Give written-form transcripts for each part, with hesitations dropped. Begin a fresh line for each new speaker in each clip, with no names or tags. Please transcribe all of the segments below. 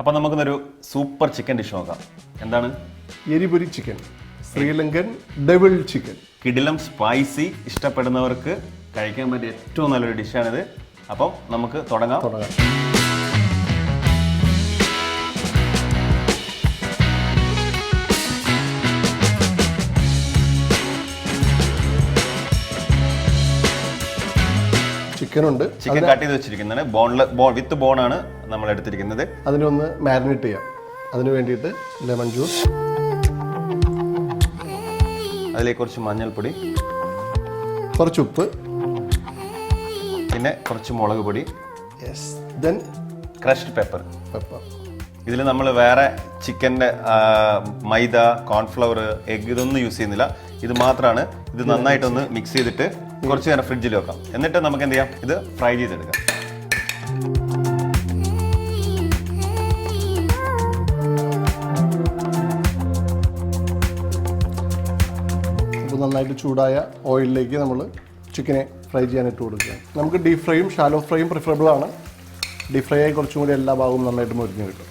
അപ്പോൾ നമുക്കൊരു super chicken dish നോക്കാം. എന്താണ്?
എരിപൊരി ചിക്കൻ, ശ്രീലങ്കൻ ഡെവിൾഡ് ചിക്കൻ.
കിടിലം സ്പൈസി ഇഷ്ടപ്പെടുന്നവർക്ക് കഴിക്കാൻ പറ്റിയ ഏറ്റവും നല്ലൊരു ഡിഷാണിത്. അപ്പം നമുക്ക് തുടങ്ങാം.
ചിക്കൻ ഉണ്ട്,
ചിക്കൻ കട്ട് ചെയ്ത് വെച്ചിരിക്കുന്നതാണ്. വിത്ത് ബോണാണ് നമ്മൾ എടുത്തിരിക്കുന്നത്.
അതിനൊന്ന് മാരിനേറ്റ് ചെയ്യാം. അതിന് വേണ്ടിയിട്ട് ലെമൺ ജ്യൂസ്,
അതിലേക്ക് കുറച്ച് മഞ്ഞൾപ്പൊടി,
കുറച്ച് ഉപ്പ്,
പിന്നെ കുറച്ച് മുളക് പൊടി,
ദെൻ
ക്രഷ്ഡ് പെപ്പർ. ഇതിൽ നമ്മൾ വേറെ ചിക്കൻ്റെ മൈദ, കോൺഫ്ലവർ, എഗ് ഇതൊന്നും യൂസ് ചെയ്യുന്നില്ല. ഇത് മാത്രമാണ്. ഇത് നന്നായിട്ടൊന്ന് മിക്സ് ചെയ്തിട്ട് കുറച്ച് നേരം ഫ്രിഡ്ജിൽ വെക്കാം. എന്നിട്ട് നമുക്ക് എന്ത് ചെയ്യാം, ഇത് ഫ്രൈ ചെയ്തെടുക്കാം.
നന്നായിട്ട് ചൂടായ ഓയിലിലേക്ക് നമ്മൾ ചിക്കനെ ഫ്രൈ ചെയ്യാനിട്ട് കൊടുക്കുക. നമുക്ക് ഡീപ് ഫ്രൈയും ഷാലോ ഫ്രൈയും പ്രിഫറബിൾ ആണ്. ഡീപ് ഫ്രൈ ആയി കുറച്ചും കൂടി എല്ലാ ഭാഗവും നന്നായിട്ട് മുരിഞ്ഞ് കിട്ടും.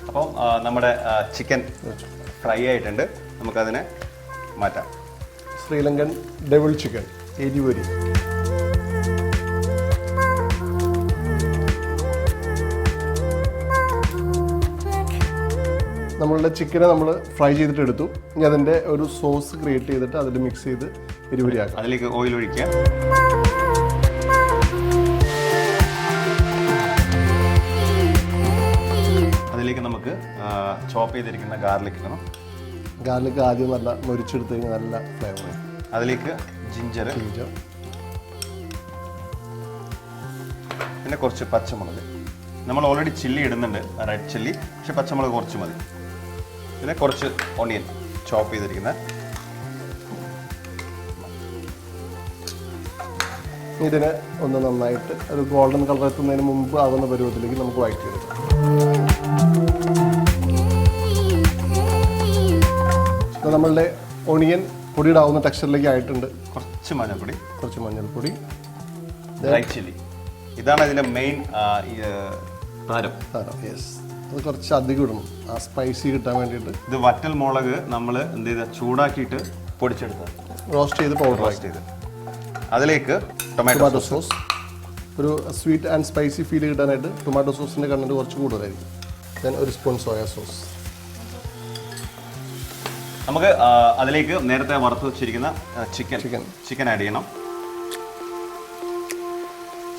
അപ്പം നമ്മുടെ ചിക്കൻ ഫ്രൈ ആയിട്ടുണ്ട്. നമുക്കതിനെ മാറ്റാം.
Sri Lankan devilled chicken, എരിപൊരി. നമ്മളുടെ ചിക്കനെ നമ്മൾ ഫ്രൈ ചെയ്തിട്ട് എടുത്തു. ഇനി അതിൻ്റെ ഒരു സോസ് ക്രിയേറ്റ് ചെയ്തിട്ട് അതിൽ മിക്സ് ചെയ്ത് എരിപൊരിയാക്കാം.
അതിലേക്ക് ഓയിൽ ഒഴിക്കുക. അതിലേക്ക് നമുക്ക് ചോപ്പ് ചെയ്തിരിക്കുന്ന ഗാർലിക് ഇടണം.
ഗാർലിക് ആദ്യം നല്ല മുരിച്ചെടുത്ത് കഴിഞ്ഞാൽ നല്ല ഫ്ലേവർ.
അതിലേക്ക് ജിഞ്ചർ, പിന്നെ കുറച്ച് പച്ചമുളക്. നമ്മൾ ഓൾറെഡി ചില്ലി ഇടുന്നുണ്ട്, റെഡ് ചില്ലി, പക്ഷെ പച്ചമുളക് കുറച്ച് മതി. പിന്നെ കുറച്ച് ഓണിയൻ ചോപ്പ് ചെയ്തിരിക്കുന്ന.
ഇതിനെ ഒന്ന് നന്നായിട്ട് ഒരു ഗോൾഡൻ കളർ എത്തുന്നതിന് മുമ്പ് ആകുന്ന പരുവത്തിലേക്ക് നമുക്ക് വഴറ്റിയെടുക്കാം. നമ്മളുടെ ഓണിയൻ പൊടിയിടാവുന്ന ടെക്സ്ചറിലേക്ക് ആയിട്ടുണ്ട്.
കുറച്ച് മഞ്ഞൾപ്പൊടി, റെഡ് ചില്ലി. ഇതാണ് അതിൻ്റെ മെയിൻ താരം.
യെസ്, അത് കുറച്ച് അധികം ഇടണം, ആ സ്പൈസി കിട്ടാൻ വേണ്ടിയിട്ട്.
ഇത് വറ്റൽ മുളക് നമ്മൾ എന്ത് ചെയ്താൽ ചൂടാക്കിയിട്ട് പൊടിച്ചെടുത്തത്,
റോസ്റ്റ് ചെയ്ത് പൗഡർ
ചെയ്ത്. അതിലേക്ക്
ടൊമാറ്റോ സോസ്. ഒരു സ്വീറ്റ് ആൻഡ് സ്പൈസി ഫീൽ കിട്ടാനായിട്ട് ടൊമാറ്റോ സോസിൻ്റെ കണ്ടന്റ് കുറച്ച് കൂടുതലായിരിക്കും. ദെൻ ഒരു സ്പൂൺ സോയ സോസ്.
നമുക്ക് അതിലേക്ക് നേരത്തെ വറുത്ത് വെച്ചിരിക്കുന്ന ചിക്കൻ ആഡ് ചെയ്യണം.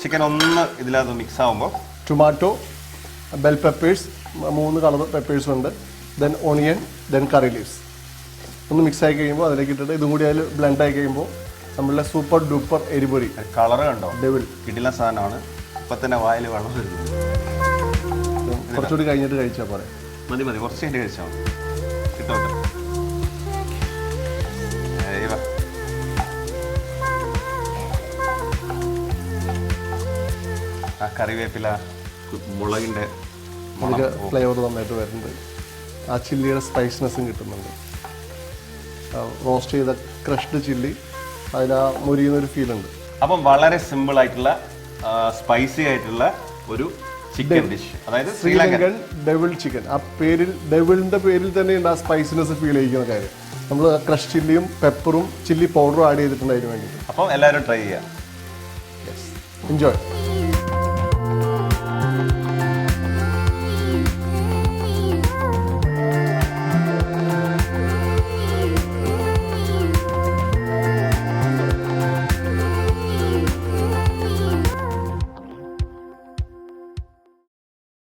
ചിക്കൻ ഒന്ന് ഇതിനകത്ത് മിക്സ് ആകുമ്പോൾ
tomato, bell peppers, 3 colour peppers ഉണ്ട്, then onion, then curry leaves ഒന്ന് മിക്സ് ആയി കഴിയുമ്പോൾ അതിലേക്ക് ഇട്ടിട്ട് ഇതും കൂടി അതിൽ ബ്ലെൻഡ് ആയി കഴിയുമ്പോൾ നമ്മളുടെ സൂപ്പർ ഡൂപ്പർ എരിപൊരി.
കളർ കണ്ടോ,
ഡെവിൾ
കിടിലൻ സാധനമാണ്. ഇപ്പം തന്നെ വായിൽ വെള്ളം വരുന്നു.
കുറച്ചുകൂടി കഴിഞ്ഞിട്ട് കഴിച്ചാൽ പോലെ.
മതി കുറച്ച് കഴിഞ്ഞിട്ട് കഴിച്ചാൽ മതി. കിട്ടോട്ടെ. ആ കറിവേപ്പില, മുളകിൻ്റെ
ഫ്ലേവർ നന്നായിട്ട് വരുന്നുണ്ട്. ആ ചില്ലിയുടെ സ്പൈസിനെസ്സും കിട്ടുന്നുണ്ട്. റോസ്റ്റ് ചെയ്ത ക്രഷ്ഡ് ചില്ലി, അതിൽ ആ മുരിയുന്നൊരു ഫീൽ ഉണ്ട്.
അപ്പം വളരെ സിമ്പിൾ ആയിട്ടുള്ള സ്പൈസി ആയിട്ടുള്ള ഒരു ചിക്കൻ ഡിഷ്, അതായത് ശ്രീലങ്കൻ
ഡെവിൾഡ് ചിക്കൻ. ആ പേരിൽ, ഡെവിളിൻ്റെ പേരിൽ തന്നെയുണ്ട് ആ സ്പൈസിനെസ് ഫീൽ ചെയ്യിക്കുന്ന കാര്യം. നമ്മൾ ക്രഷ് ചില്ലിയും പെപ്പറും ചില്ലി പൗഡറും ആഡ് ചെയ്തിട്ടുണ്ട് അതിന് വേണ്ടിയിട്ട്.
അപ്പം എല്ലാവരും ട്രൈ ചെയ്യാം.
എൻജോയ്.